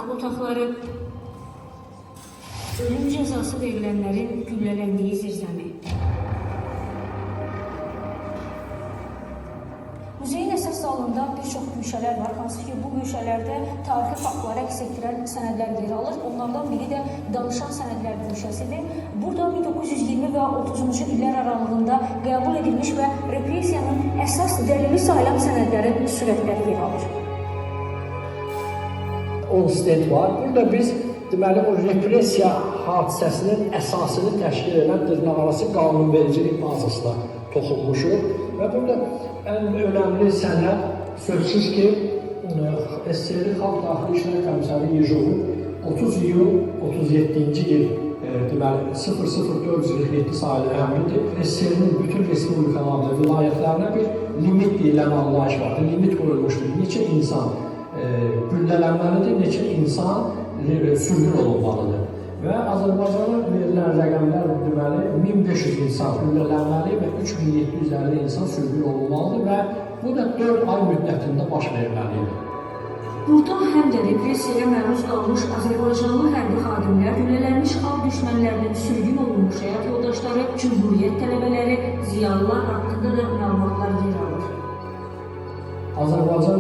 taxıl otaqları, ölüm cəzası verilənlərin güllələndiyi zirzəmi. Muzeyin əsas zalında bir çox güşələr var, hansı ki bu güşələrdə tarixi faktları əks etdirən sənədlər yer alır. Onlardan biri də danışan sənədlər güşəsidir. Burada 1920 və 30-cu illər aralığında qəbul edilmiş və repressiyanın əsas dəlili sayılan sənədlərin sürətləri yer alır. 10 stend var. Burada biz deməli o repressiya hadisəsinin əsasını təşkil edən dırnaqarası qanunvericilik bazasına toxunmuşuq və burada ən önəmli sənəd sözsüz ki, SSR Xalq Daxili İşlər Komissarı Yejovun 30 iyun 37-ci il deməli 00407 sayılı əmridir. SSR-nin bütün respublikalarda, vilayətlərinə bir limit deyilən anlayış vardır. Limit qoyulmuşdur. Neçə insan güllələnməlidir, neçə insan sürgün olunmalıdır. Və Azərbaycana verilən rəqəmlər deməli 1500 insan güllələnməli və 3750 insan sürgün olunmalıdır və bu da 4 ay müddətində baş verməlidir. Burada həm də repressiyaya məruz qalmış Azərbaycanlı hərbi xadimlər, güllələnmiş xalq düşmənlərinin sürgün olunmuş həyat yoldaşları, cümhuriyyət tələbələri, ziyalılar haqqında da məlumatlar yer alır. Azərbaycan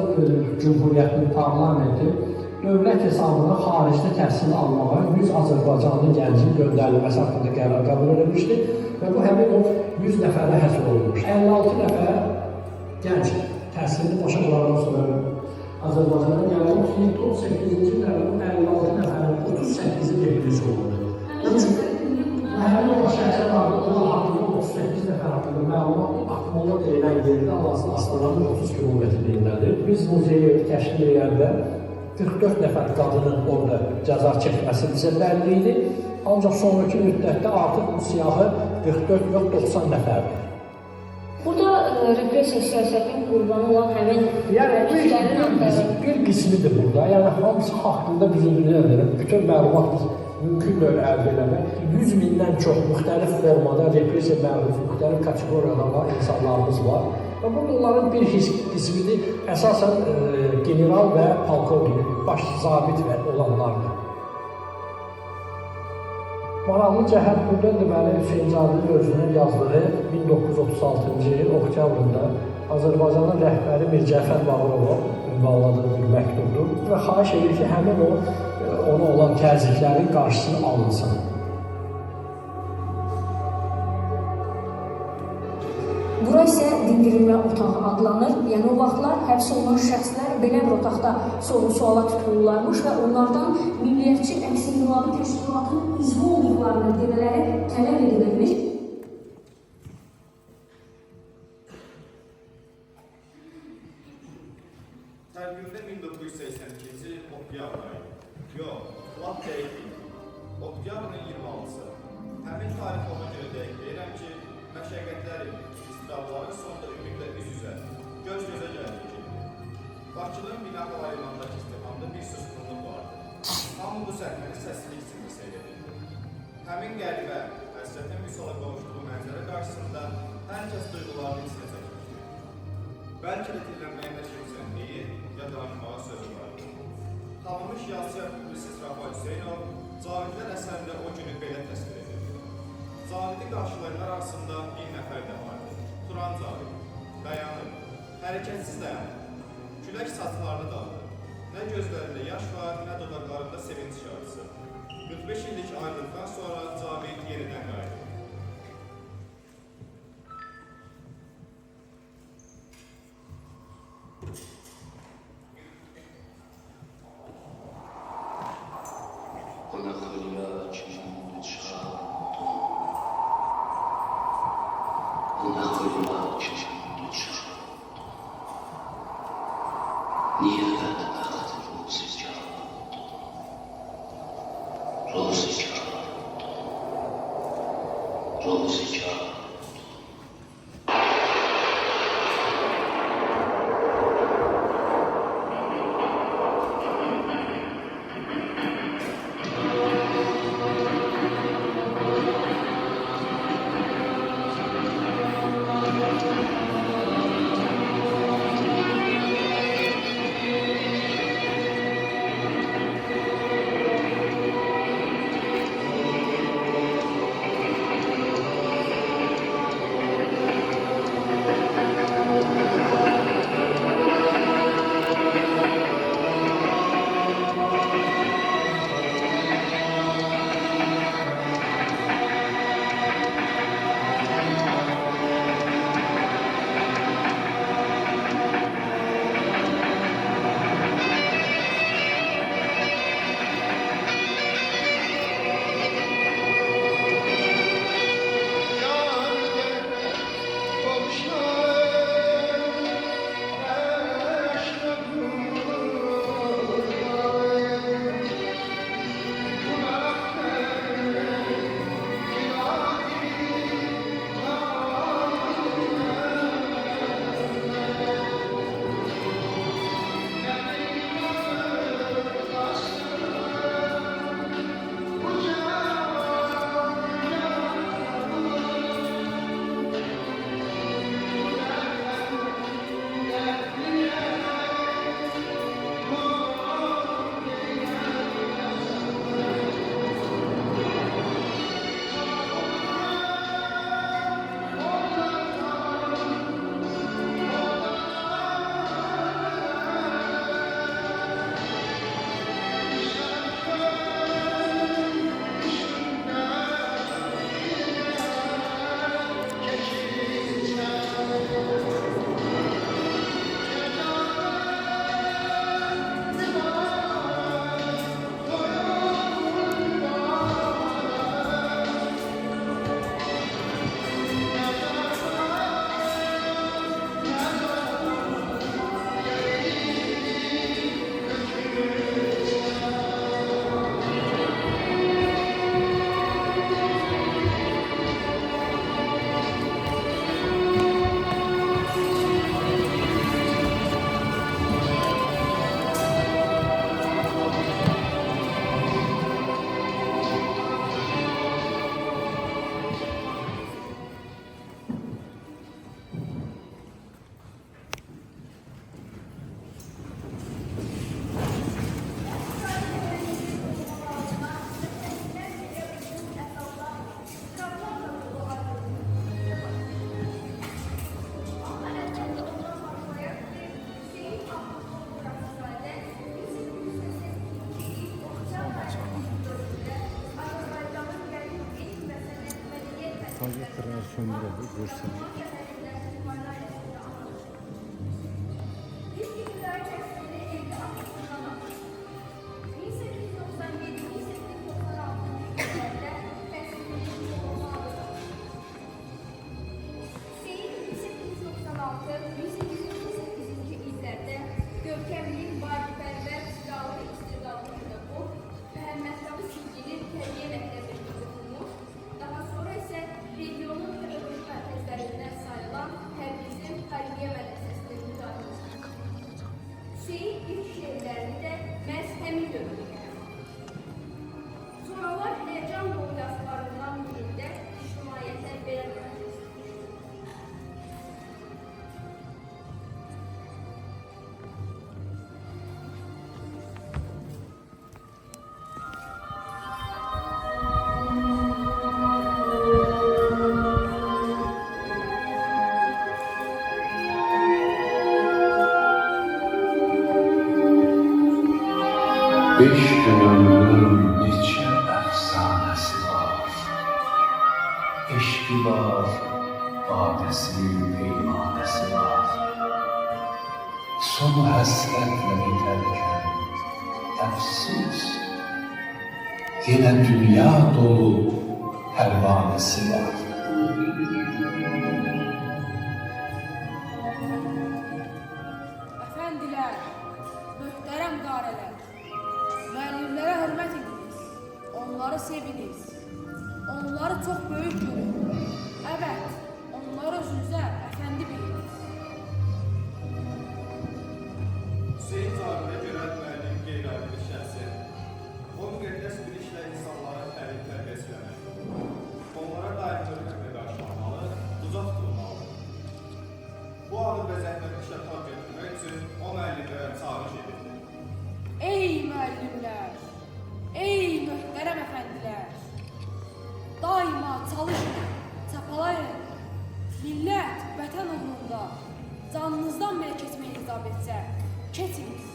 Cümhuriyyətinin parlamenti dövlət hesabına xaricdə təhsil almağa 100 Azərbaycanlı gəncin göndərilməsi haqqında qərar qəbul edilmişdi və bu həmin o 100 nəfərə həsr olunmuş. 56 nəfər gənc təhsilini başa vurandan sonra Azərbaycana gəlmiş, 18-ci illərdə 56 nəfərin 38-i repressiya olundu. Həmin o şəhərlər vardı, onlar haqqında 38 nəfər haqqında məlumat Akmolla deyilən yerdə Alasın Astaranın 30 kilometrliyindədir. Biz muzeyi təşkil edəndə 44 nəfər qadının orada cəza çəkməsi bizə bəlli idi. Ancaq sonraki müddətdə artıq bu siyahı 44 yox 90 nəfərdir. Burada repressiya siyasətinin qurbanı olan həmin bir qismidir burada. Yəni hamısı haqqında bizim bilirəm, bütün məlumat mümkün növ əldə eləmək. 100 mindən çox müxtəlif formada repressiya məruz müxtəlif kateqoriyalarda insanlarımız var. Və burada onların bir qismidir, əsasən general və polkovnik, baş zabit olanlardır. Maraqlı cəhət burada deməli Hüseynzadənin özünün yazdığı 1936-cı il oktyabrında Azərbaycanın rəhbəri Mir Cəfər Bağırova ünvanladığı bir məktubdur və xahiş edir ki, həmin ona olan təzyiqlərin qarşısını alınsın. Bura isə dindirilmə otağı adlanır. Yəni o vaxtlar həbs olunan şəxslər belə bir otaqda soru-suala tutulurlarmış və onlardan Milliyyətçi Əks-İnqilabi Təşkilatının üzvü olduqlarını demələri tələb edilirmiş. Tərkibində 1982-ci il oktyabr ayı. Yox, lap deyil. Oktyabrın 26-sı. Həmin tarix ona görə deyirəm ki, məşəqqətləri, istirabların sonunda ümidlə üz-üzə, göz-gözə gəldik ki, Bakının Binaxal ayırmandakı istihamda bir susqunluq vardı. Hamı bu səhnəni səslilik içində seyr edirdi. Həmin qəribə, həsrətin misala qovuşduğu mənzərə qarşısında hər kəs duyğularını içinə çəkmişdi. Bəlkə də dinlənməyə nə şeysən deyil, ya danışmağa sözü vardı. Tanınmış yazıcı publisist Rafa Hüseynov, Cavidlər əsərində o günü belə təsvir edirdi. Cavidi qarşılayanlar arasında bir nəfər də vardı. Turan Cavid. Dayanır. Hərəkətsiz dayanır. Külək saçlarını daldı. Nə gözlərində yaş var, nə dodaqlarında sevinç şarkısı. 45 illik ayrılıqdan sonra Cavid yenidən qayıdır. Projektörler söndürüldü, görsel. Görkemliğin baripərvər, silahlı istedadlı pedagog, Məhəmməddağı Silgili tərbiyə məktəbində oxumuş, daha sonra isə regionun pedagogik mərkəzlərindən sayılan Təbrizin Xəyriyyə Mədrəsəsində müdahiləsidir. Hüseyin ilk şeirlərini də məhz həmin dövrdə qələm alır. Sonralar həyəcan dolu yazılarından birində ictimaiyyətə belə müraciət edir. Beş gönüllünün neçə əfsanəsi var. Eşqi var, badəsi, peymanəsi var. Sonu həsrətlə bitərkən, əfsus, yenə dünya dolu pərvanəsi var. Əfəndilər, möhtərəm qarələr, müəllimlərə hörmət ediniz, onları seviniz, onları çox böyük görün. Evet, onları özünüzə əfəndi biliniz. Hüseyin tarixində görən müəllim qeyri-adi bir şəxsi, o müqəddəs bir işlə insanlara təlim tərbiyəsilənir. Onlara daim hörmətlə qarşılanmalı, uca tutulmalıdır. Bu anı və zəhmətli şəfa götürmək üçün o müəllimlərə çağırış edirdi. Ey müəllimlər, ey möhtərəm əfəndilər, daima çalışın, çapalayın. Millət, vətən uğrunda canınızdan belə keçməyi icab etsə, keçiniz.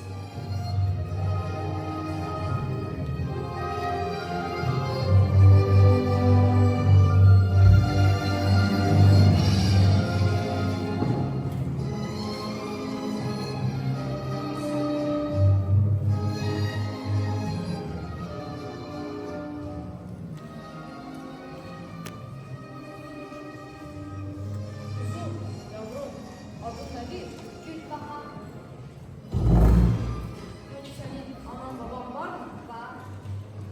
Yavrum, adın nədir? Gülbahar Peki senin anan baban var mı? var.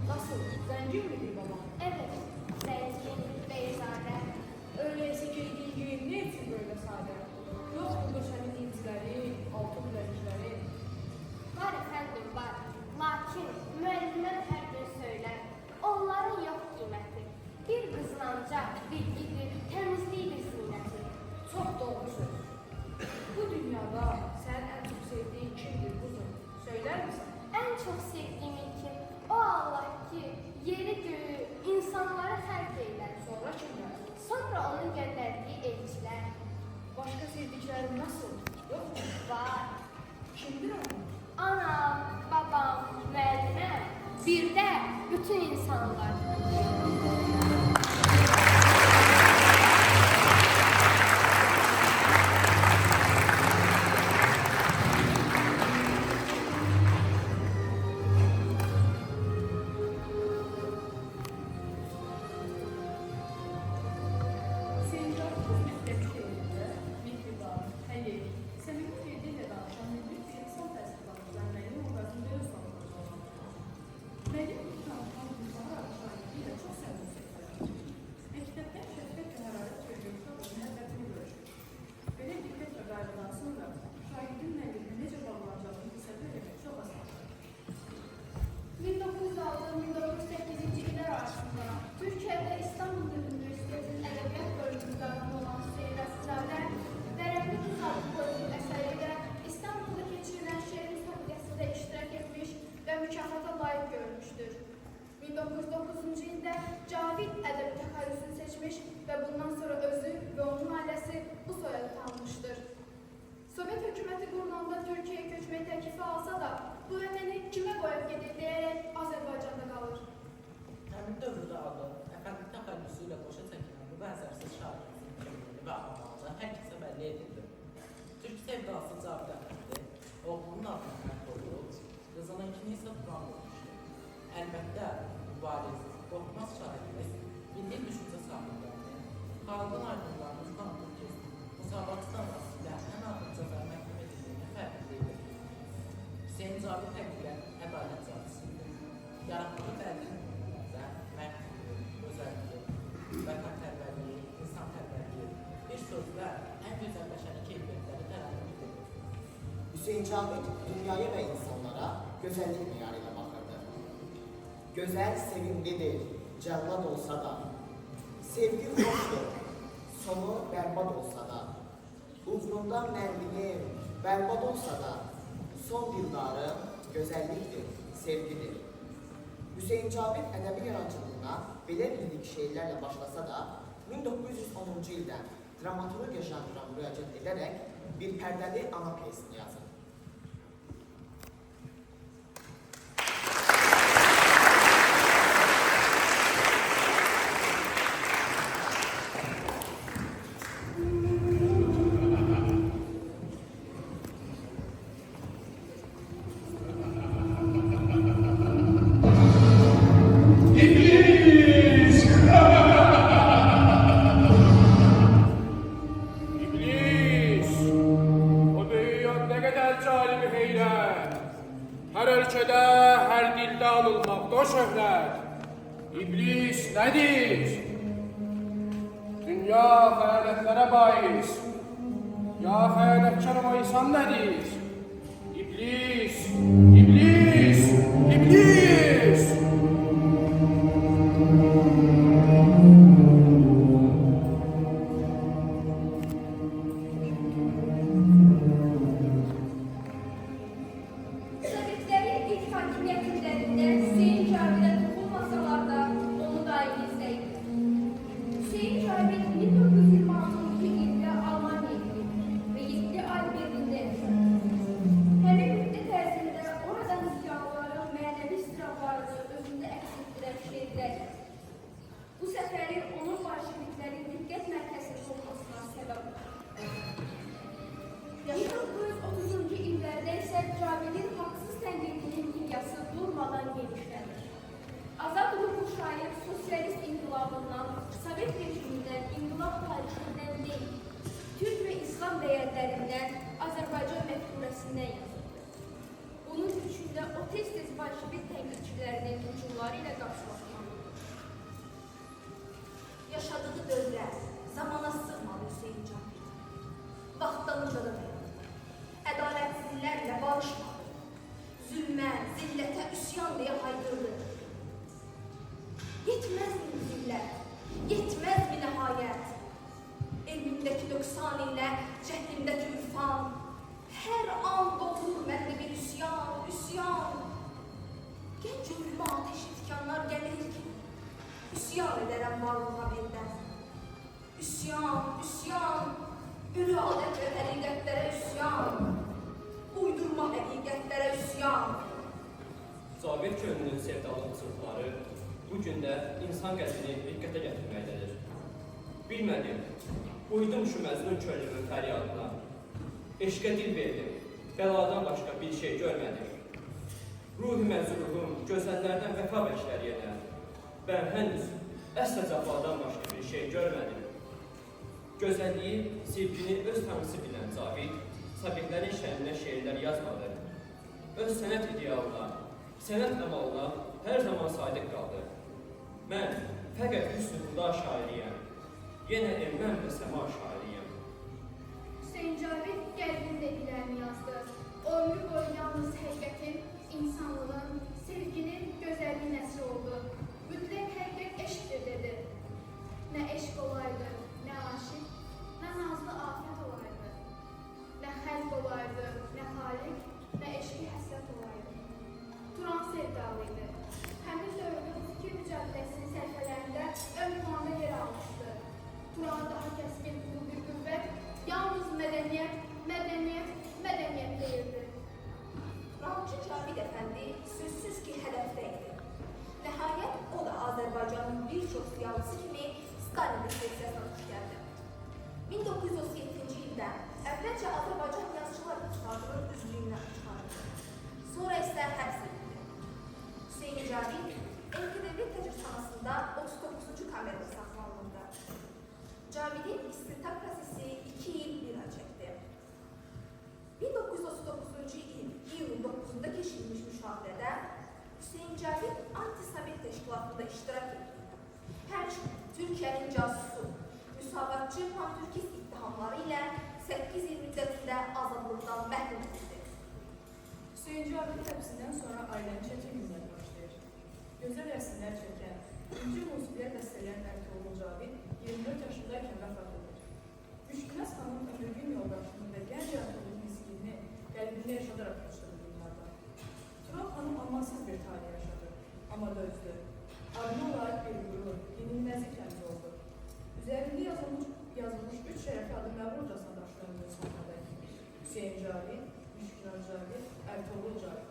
Nasıl? Zengin midir baban? Evet, zengin, beyzade. Öyleyse girdiğin gün ne için böyle sade? Yok mu döşemin incileri, altın bilezikleri? Var efendim var. Lakin müəlliməm hər gün söylər. Onların yok qiyməti. Bir qızın ancaq bilgidir, təmizliyidir zinəti. Çok doğru söz. Bu dünyada sen en çok sevdiğin kimdir kuzum? Söyler misin? En çok sevdiğim kim? O Allah ki, yeri göğü, insanları xəlq eylər. Sonra kimler? Sonra onun göndərdiyi elçilər. Başka sevdiklerin nasıl? Yok mu? Var. Kimdir onlar? Anam, babam, müəlliməm, bir də bütün insanlar. Senin yaptığın mesleklerinde Mihriban, Halil, səmimi bir dillə danışan müdrik bir insan təsdiqlanırlar mənim obrazımda öz tanımlıcı olan. Mənim bu tanıtan Gülbahar Şahidi ilə çox səmimi. təsəlli edildi. Türk sevdası Cavid Əfəndi, oğlunun adını Əhməd oldu, qızınınkini isə Turan olmuşdu. Əlbəttə, mübariz, qorxmaz şahidimiz, milli düşüncə sahiblərini, xalqın aydınlarını tanıdık ki, müsabaqa vasitəsilə ən ağır cəza məhkum edildiyini fərqliydi. Hüseyin Cavid həqiqət ədalət cadısıdır. Yaratdığı fərqin və məhdudluğu, özəlliyi, vətənpərvərliyi, insanpərvərliyi, bir sözlə ən gözəlləşən keyfiyyətləri tərənnüm edir. Hüseyin Cavid dünyaya və insanlara gözəllik meyarı ilə baxırdı. Gözəl sevimlidir, cəllad olsa da, sevgi xoşdur, sonu bərbad olsa da, uğrunda mərmiyim bərbad olsa da, son dildarım gözəllikdir, sevgidir. Hüseyin Cavid ədəbi yaradıcılığına belə lirik şeirlərlə başlasa da, 1910-cu ildən dramaturgiya janrına müraciət edərək bir pərdəli ana pyesini yazır. Her ölçüde, her dilde anılmakta şöhret. İblis nedir? Dünya hayaletlere bahis. Ya hayaletkar ama insan nedir? İblis, iblis, iblis! Sovyetlerin ilk hakimiyet illerinde Hüseyin Cavid'e dokunmasalar da onu daimizeydi. Hüseyin Cavid 1926 yılında Almanya'ya gitti ve 7 ay Berlin'de yaşadı. Hemen müddet ərzində oradan isyanların mənəvi istirablarını özündə əks etdirən şeirlər yazdı. Bu səfəri onun bolşeviklərin diqqət mərkəzində olmasına səbəb oldu. 1930-cu illərdə isə Cavidin haqsız tənqidinin miqyası durmadan genişlənir. Azad ruhlu şair sosialist inqilabından, Sovet rejimindən, inqilab tarixindən deyil, Türk və İslam dəyərlərindən, Azərbaycan məfkurəsindən yazıldı. Bunun üçün də o tez-tez bolşevik tənqidçilərinin hücumları ilə qarşılaşmalıdır. Yaşadığı dövrə, zamana sığmalı Hüseyin Cavid. Vaxtdan ucada dayandı. Ədalətsizliklərlə barışmadı. Zülmə, zillətə üsyan deyə haykırdı. Yetməzmi zillət, yetməzmi nəhayət? Elmimdəki 90 ilə, cəhdimdəki ürfan, hər an doğur məndə bir üsyan. Gənc ömrümə ateşli tikanlar gəlir ki, üsyan edərəm varlığa birdən. Üsyan, ürü adət və həqiqətlərə üsyan, uydurma həqiqətlərə üsyan. Cavid könlünün sevdalı qızılları bu gündə insan qəzini diqqətə gətirməkdədir. Bilmədim, uydum şu məzlum könlümün fəryadına. Eşqə dil verdim, bəladan başqa bir şey görmədim. Ruhi məzlurum gözəllərdən vəfa bəşlər yenə. Ben henüz əslə cəfadan başqa bir şey görmədim. Gözəlliyi, sevgini öz tanrısı bilən Cavid, Sovetlərin şəhərinə şeirlər yazmadı. Öz sənət idealına, sənət əmalına hər zaman sadiq qaldı. Mən fəqət üstündə şairiyəm. Yenə mən də səma şairiyəm. Hüseyin Cavid qəlbində diləni yazdı. Ömrü boyu yalnız həqiqətin, insanlığın, sevginin gözəlliyi nəsri oldu. Mütləq həqiqət eşqdir dedi. Nə eşq olaydı, nə aşıq, nə nazlı afət olaydı. Nə xəlq olaydı, nə xaliq, nə eşqi həsrət olaydı. Turan sevdalıydı. Həmin dövrdə fikir mücadiləsinin səhifələrində ön planda yer almışdı. Turan daha kəskin bir qüvvət, yalnız mədəniyyət deyirdi. Ramcı Cavid Əfəndi sözsüz ki hədəfdə idi. Nəhayət o da Azərbaycanın bir çox siyasisi kimi Stalin siyasətine hoş gəldi. 1937-ci ildə casusu, müsavatçı pan-türkist ittihamları ilə 8 il müddətində azadlıqdan məhrum edildi. Hüseyin Cavid həbsindən sonra ailənin çətin günlər başlayır. Gözəl rəsmlər çəkən, inci musiqiyə bəstələyən Ərtuğrul Cavid 24 yaşındaykən vəfat edir. Müşkiləs xanım ömürgün yoldaşını və gənc Ərtuğrul Miskinini qəlbində yaşadaraq qaçırdı dünyadan. Tural xanım amansız bir tarih yaşadı, amma dözdü. Adına layiq bir qürur, yenilməzlik təmsil oldu. Üzərində yazılmış 3 şərəfi adı məğrurcasına daşıyan bir insanlardan Hüseyin Cavid, Müşkiləs Cavid, Ərtuğrul Cavid.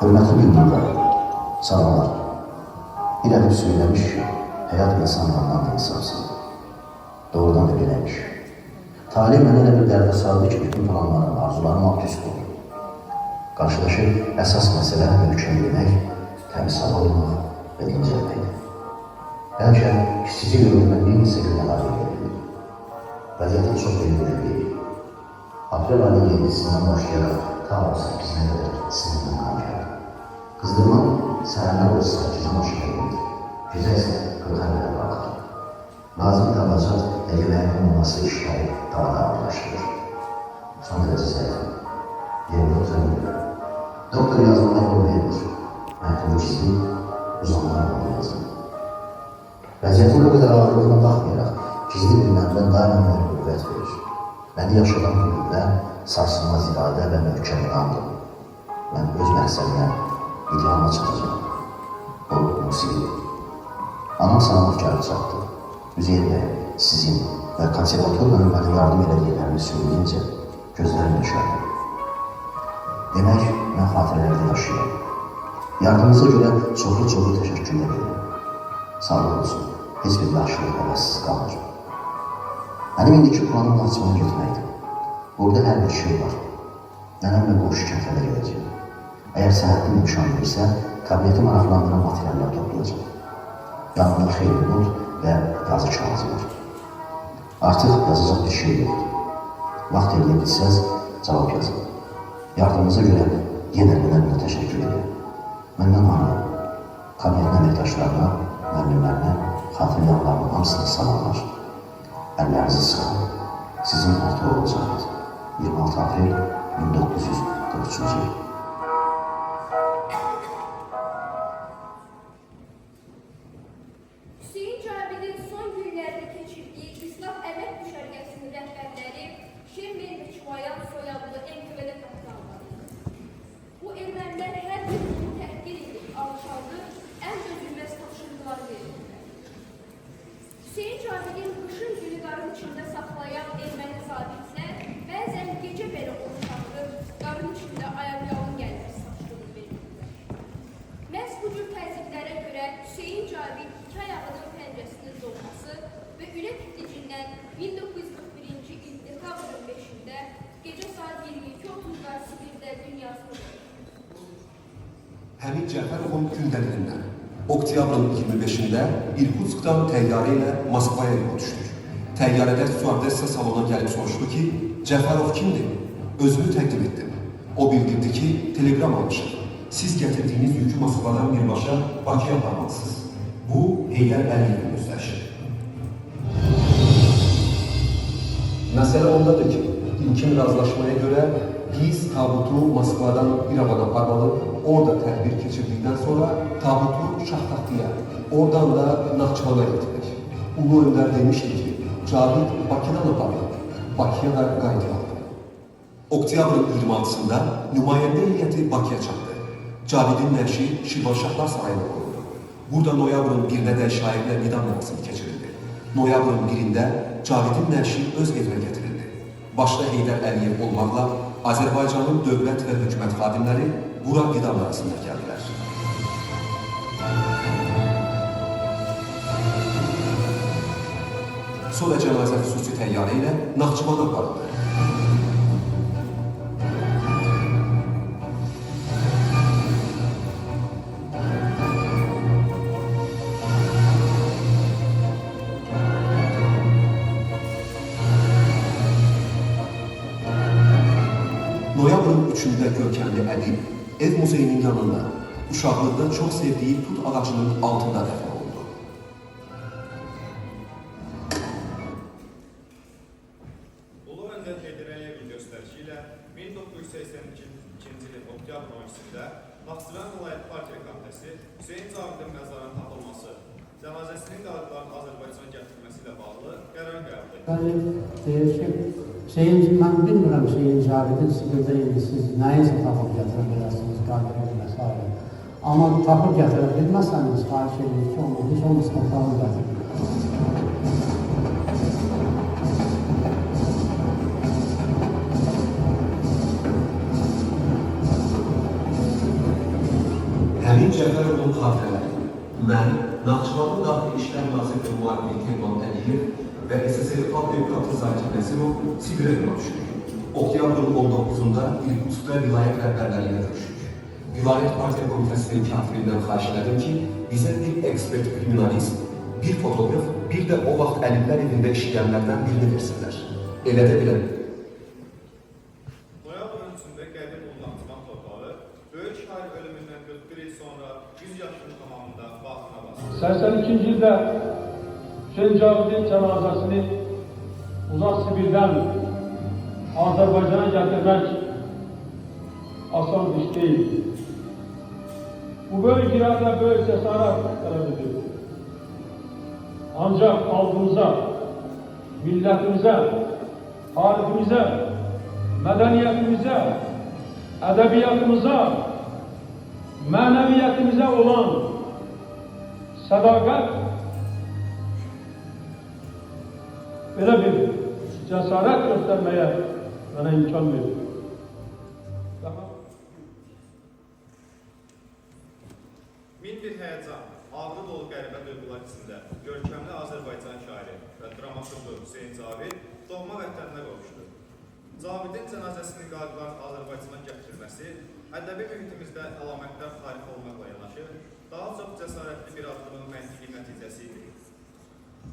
Hörmətli bildirlər, sağlar. Bir ədib söyləmiş ki, həyat insanlardan da insafsızdır. Doğrudan da beləmiş. Talih mənə elə bir dərdə saldı ki, bütün planlarım, arzularım alt üst oldu. Qarşıdaşı əsas məsələ mülkəmləmək, təmiz hava olmaq və dincəlməkdir. Bəlkə sizi görülmə bir neçə gün əlavə edilir. Vəziyyətin çox belirli deyil. Aprel ayının 7-sindən başlayaraq ta 8-nə qədər sizinlə qan gəldi. Qızdırma səhərlər o 8-ə başına geldi. Gecə isə 40-a qədər qalxdı. Lazım tabacaq və yeməyin olması işləri daha da ağırlaşdırır. Son derəcə zəifim. Yerimdə uzanmıyorum. Doktor yazmama yol verilir. Məktubu çizdim, uzanmadan yol yazdım. Vəziyyətin bu qədər ağırlığına baxmayaraq, gizli bir məndən daima mənə qüvvət verir. Məni yaşadan bu gündə sarsılmaz iradə və möhkəm inandım. Mən öz məqsədimə, idealına çatacağım. O, musiqidir. Anam sağlıqkarı çatdı. Üzeyir bəy, sizin və konservatorların mənə yardım elədiklərini söyləyincə gözlərim yaşardı. Demək, mən xatirələrdə yaşayıram. Yardımınıza görə çoxlu təşəkkür edirəm. Sağ olsun, heç bir yaxşılıq həvəssiz qalmır. Mənim indiki planım Naxçıvana getməkdir. Burada hər bir şey var. Nənəmlə qonşu kəndlərə gedəcəm. Əgər səhətli imkan verirsə, kabineti maraqlandıran materiallar toplayacaq. Yanımda xeyli not və yazı kağızı var. Artıq yazacaq bir şey yoxdur. Vaxt elinə bilsəz, cavab yazın. Yardımınıza görə yenə mənə təşəkkür edirəm. Məndən ayrı, kabinetin əməkdaşlarına, müəllimlərinə, xatiryanlarının hamısını salamlar. Əllərinizi sıxın. Sizin Ərtuğrul Cavid. 26 aprel 1943-cü il. Hüseyin Cavidin son günlərdə keçirdiyi İslam əmək düşərgəsinin rəhbərləri Şember və Çuvayan soyadlı NKVD kapitanları. Bu ermənilər hər bir bunu təhqir edib, alçaldı, ən dözülməz tapşırıqlar verirlər. Hüseyin Cavidin qışın günü qarın içində saxlayan erməni zabitlər bəzən gecə belə onu çağırır, qarın içində ayaqyalın gəlməsi tapşırığı verirlər. Məhz bu cür təzyiqlərə görə Hüseyin Cavid iki ayağının pəncəsinin dolması və ürək itlicindən 1941-ci il dekabrın 5-də gecə saat 22:30-da Sibirdə dünyasını verir. Həmid Cəfərovun gündəliyindən oktyabrın 25-də İrkutskdan təyyarə ilə Moskvaya yola düşdük. Təyyarədə stüardessa salona gəlib soruşdu ki, Cəfərov kimdir? Özümü təqdim etdim. O bildirdi ki, telegram almışım. Siz gətirdiyiniz yükü Moskvadan birbaşa Bakıya aparmalısınız. Bu, Heydər Əliyevin özləşir. Məsələ ondadır ki, ilkin razılaşmaya görə biz tabutu Moskvadan İrəvana aparmalı, orada tədbir keçirdikdən sonra tabutu Şahtaxtıya, oradan da Naxçıvana getirdik. Ulu Öndər demişdi ki, Cavid Bakıdan aparılır, Bakıya da qayıtmalıdır. Oktyabrın 26-sında nümayəndə heyəti Bakıya çatdı. Cavidin nəşi Şirvanşahlar sarayına qoyuldu. Burada noyabrın 1-də şairlə vida mərasimi keçirildi. Noyabrın 1-də Cavidin nəşi öz evinə getirildi. Başda Heydər Əliyev olmaqla Azərbaycanın dövlət və hökumət xadimləri bura vida mərasiminə gəldilər. Sonra cənazə xüsusi təyyarə ilə Naxçıvana aparıldı. Noyabrın 3-də görkəmli ədib ev muzeyinin yanında uşaqlıqda çox sevdiyi tut ağacının altında dəfn olundu. Ulu Öndər Heydər Əliyevin göstərişi ilə 1982-ci ilin oktyabr 12-də Naxçıvan Vilayət Partiya Komitəsi Hüseyn Cavidin məzarının tapılması, cənazəsinin qalıqlarının Azərbaycana gətirilməsi ilə bağlı qərar qəbul etdi. Deyir ki, mən bilmirəm Hüseyn Cavidin Sibirdə indi siz nəyinsə tapıb gətirə bilərsiniz, qadir məsələ. Amma tapıb gətirə bilməsəniz, xahiş edir ki, onu heç olmasın tapıb gətirin. Həmin Cəfərovun xatirələri mən Naxçıvanın Daxili İşlər Nazirliyi müavini Teymur Əliyev və SSR Xalq Deputatı Zakir Nəsirov Sibirə yola düşdük. Oktyabrın 19-da İrkutskda vilayət rəhbərləri ilə görüşdük. Vilayət Partiya Komitəsinin katibindən xahiş elədim ki, bizə bir ekspert kriminalist, bir fotoqraf, bir də o vaxt Əliblər evində işləyənlərdən birini versinlər. Elə də biləm. Noyabrın 3-də qədim olunan Naxçıvan torpağı böyük şair ölümündən 41 il sonra 100 yaşının tamamında bağrına bastı. 82-ci ildə Hüseyn Cavidin cənazəsini uzaq Sibirdən Azərbaycana gətirmək asan iş deyil. Bu böyük iradə, böyük cəsarət tələb edir. Ancaq xalqımıza, millətimizə, tariximizə, mədəniyyətimizə, ədəbiyyatımıza, mənəviyyətimizə olan sədaqət belə bir cəsarət göstərməyə mənə imkan verir. Min bir həyəcan, ağrı dolu qəribə duyğular içində görkəmli Azərbaycan şairi və dramaturqu Hüseyn Cavid doğma vətəninə qovuşdu. Cavidin cənazəsinin qalıqlarının Azərbaycana gətirilməsi ədəbi mühitimizdə əlamətdar tarix olmaqla yanaşı, daha çox cəsarətli bir addımın məntiqi nəticəsi idi.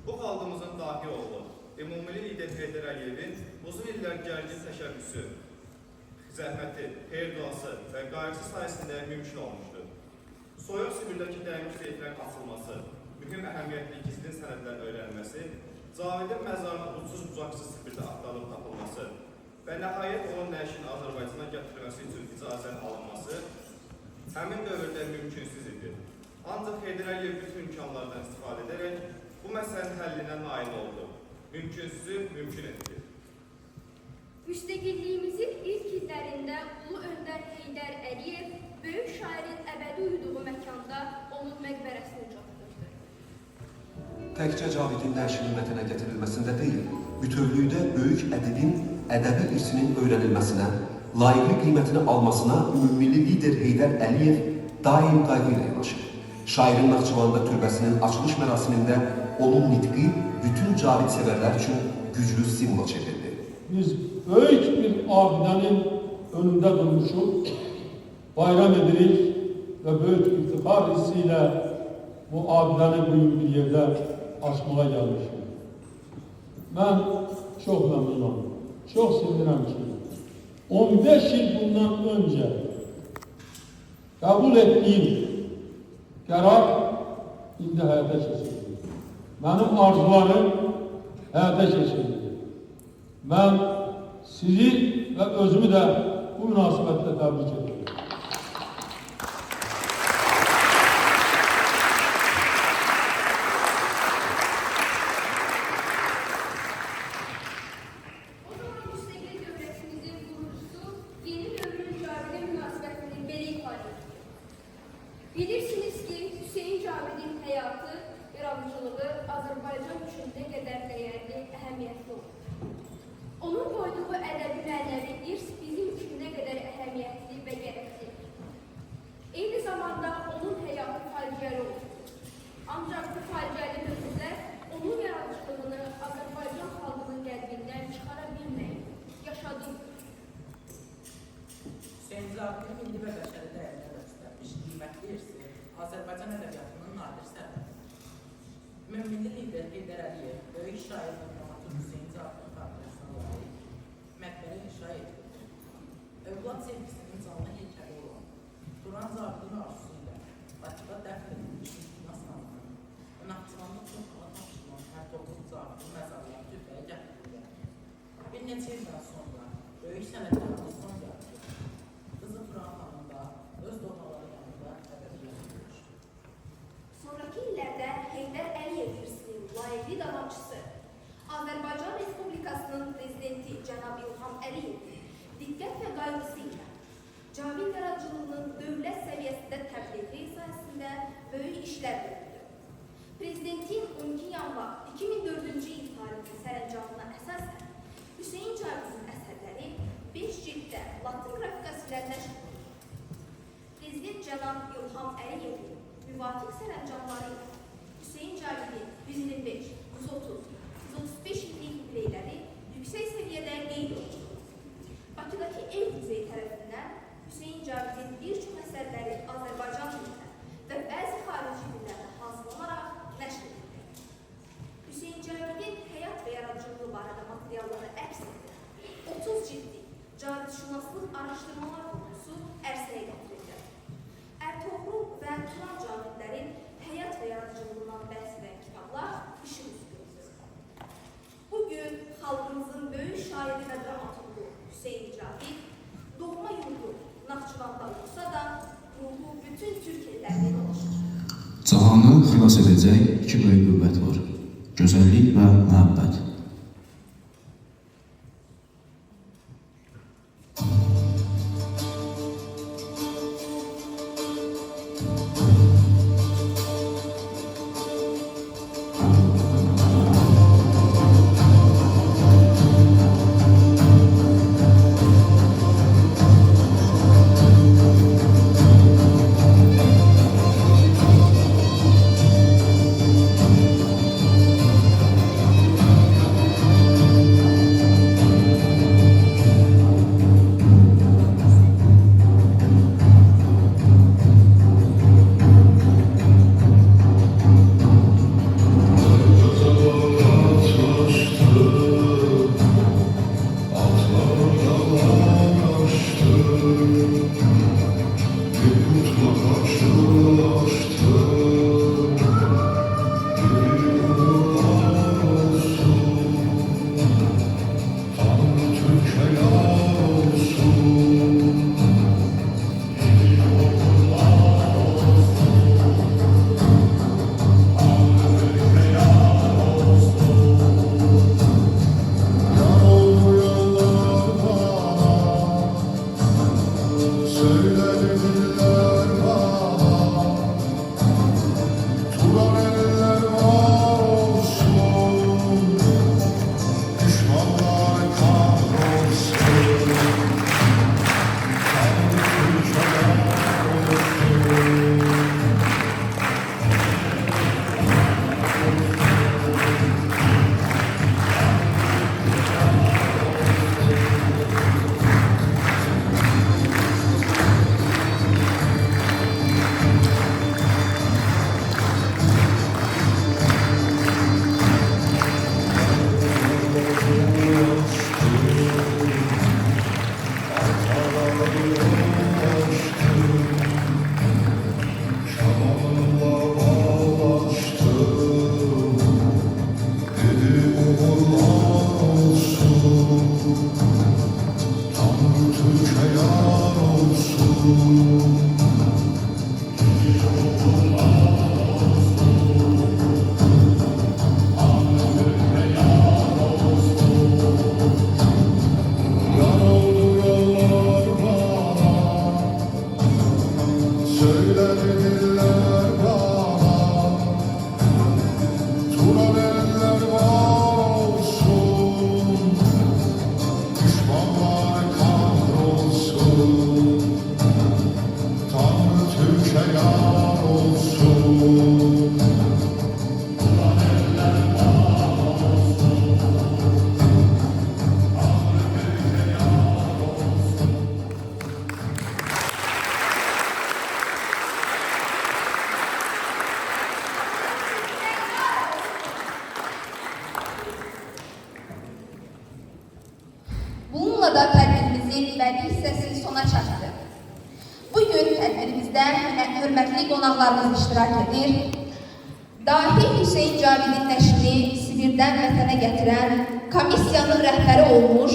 Bu xalqımızın dahi oğlu, ümumili lider Heydər Əliyevin uzun illər gərgin təşəbbüsü, zəhməti, xeyir-duası və qayğısı sayəsində mümkün olmuşdur. Soyuq Sibirdəki dəymiş zeytlərin açılması, mühüm əhəmiyyətli gizlin sənədlərin öyrənilməsi, Cavidin məzarının ucsuz-bucaqsız Sibirdə axtarılıb tapılması və nəhayət onun nəşinin Azərbaycana gətirilməsi üçün icazət alınması həmin dövrdə mümkünsüz idi. Ancaq Heydər Əliyev bütün imkanlardan istifadə edərək bu məsələnin həllinə nail oldu. Mümkünsüzü mümkün etdi. Müstəqilliyimizin ilk illərində Ulu Öndər Heydər Əliyev böyük şairin əbədi uyuduğu məkanda onun məqbərəsini ucaltdırdı. Təkcə Cavidin nəşinin vətənə gətirilməsində deyil, bütövlükdə böyük ədibin ədəbi irsinin öyrənilməsinə, layiqli qiymətini almasına ümumilli lider Heydər Əliyev daim qayğı ilə yanaşır. Şairin Naxçıvanda türbəsinin açılış mərasimində onun nitqi bütün Cavid sevərlər üçün güclü simvol çevirdi. Biz böyük bir abidənin önündə durmuşuq, bayram edirik və böyük iftixar hissi ilə bu abidəni bugün bir yerdə açmağa gəlmişik. Mən çox məmnunam, çox sevinirəm ki, 15 il bundan öncə qəbul etdiyim qərar indi həyata keçirildi. Mənim arzularım həyata keçirildi. Mən sizi və özümü də bu münasibətlə təbrik edirəm. Bilirsiniz ki, Hüseyn Cavidin həyatı, yaradıcılığı Azərbaycan üçün nə qədər dəyərli, əhəmiyyətli olur. Onun qoyduğu ədəbi mənəvi irs bizim üçün nə qədər əhəmiyyətli və gərəklidir. Eyni zamanda onun həyatı faciəli olur. Ancaq bu faciəli dövrdə onun yaradıcılığını Azərbaycan xalqının qəlbindən çıxara bilməyib, yaşadım. Hüseyn Cavidin milli və bəşəri dəyərlər göstərmiş qiymətli irsi Azərbaycan ədəbiyyatının nadir sərvətidir. Ümummilli lider Heydər Əliyev, böyük şair və dramaturq Hüseyn Cavidin xatirəsinə layiq məqbərə inşa edildi. sevgisinin canlı heykəli olan Turan Zabidin arzusu ilə Bakıda dəfn edilmiş İltimas namına və Naxçıvanda toprağa tapşırılan Pərtovluq Zabidin məzarlığı türbəyə gətirildi. Bir neçə ildən sonra böyük sənətkarımız son gəldi. Qızı Turan xanım da öz doğmaları yanında əbədiyyət etmişdir. Sonraki illərdə Heydər Əliyev hirsinin layiqli davamçısı, Azərbaycan Respublikasının prezidenti cənab İlham Əliyevin diqqət və qayğısı ilə cavir yaradıcılığının dövlət səviyyəsində təbliği sahəsində böyük işlər görüldü. Prezidentin 12 yanvar 2004-cü il tarixli sərəncamına əsasən Hüseyin Cavidin əsərləri 5 cilddə Latin qrafikası ilə nəşr olundu. Prezident cənab İlham Əliyevin müvafiq sərəncamları ilə Hüseyin Cavidin 125, 130, 135 illik yubileyləri yüksək səviyyədə qeyd olundu. Bakıdakı ev muzeyi tərəfindən Hüseyin Cavidin bir çox əsərləri Azərbaycan dilində və bəzi xarici dillərdə hazırlanaraq nəşr edildi. Hüseyin Cavidin həyat və yaradıcılığı barədə materialları əks edən 30 cildik Cavidşünaslıq araşdırmalar konusu ərsəyə gətirildi. Ertuğrul və Turan Cavidlərin həyat və yaradıcılığından bəhs edən kitablar işin üstü gördü. Bugün xalqımızın böyük şairi və dramaturgu Hüseyin Cavid doğma yurdu Naxçıvanda olsa da ruhu bütün Türkiye'lərdə dolaşır. Cahanı xilas edəcək iki böyük qüvvət var: gözəllik və məhəbbət. sona çatdı. Bugün tədbirimizdə hörmətli qonaqlarımız iştirak edir. Dahi Hüseyin Cavidin nəşrini Sibirdən vətənə gətirən komissiyanın rəhbəri olmuş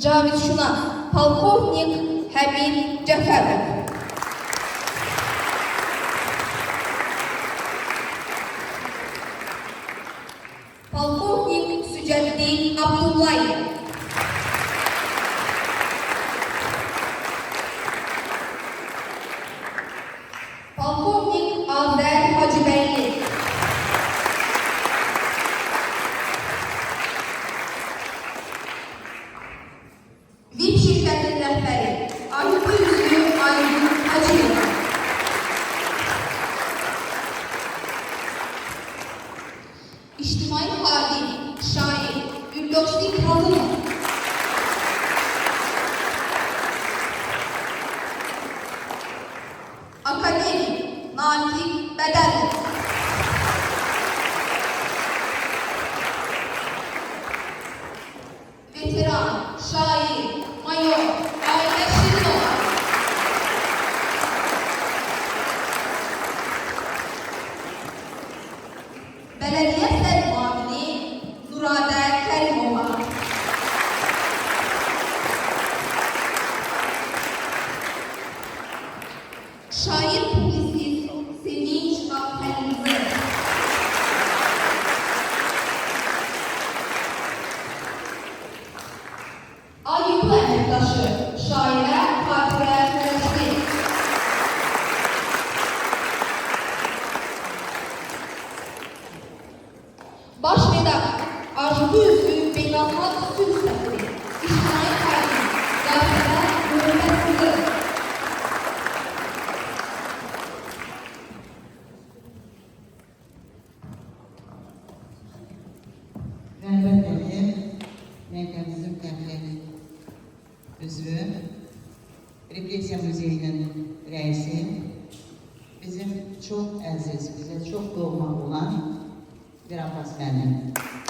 Cavidşünas Polkovnik Həmin Cəfərov. Polkovnik Sücəddin Abdullayev. Polkovnik Azər Hacıbəyli. VIP şirkətin rəhbəri Ayıbı Üzlü Aygün Hacıyev. İctimai xadim, şair Üldoşli Kazımov. Akademik Natik Bədəlov. Veteran, şair, mayor Ayla Şirinova. Belediye Sel Muavini Nurade Kerimova. Şair publisist Sevinç Alperimli. Ayıblı əməkdaşı şairə Fatirə Fərəşli. Baş redaktor Arzu Üzlü Beynəlxalq Sülh Səfiri İctimai xadim Zahirə Mürvət Qızı. Rəhbət Əliyev, Mərkəzimizin Təmsil üzvü, Repressiya Muzeyinin rəisi, bizim çox əziz, bizə çox doğma olan Bir Abbas müəllim.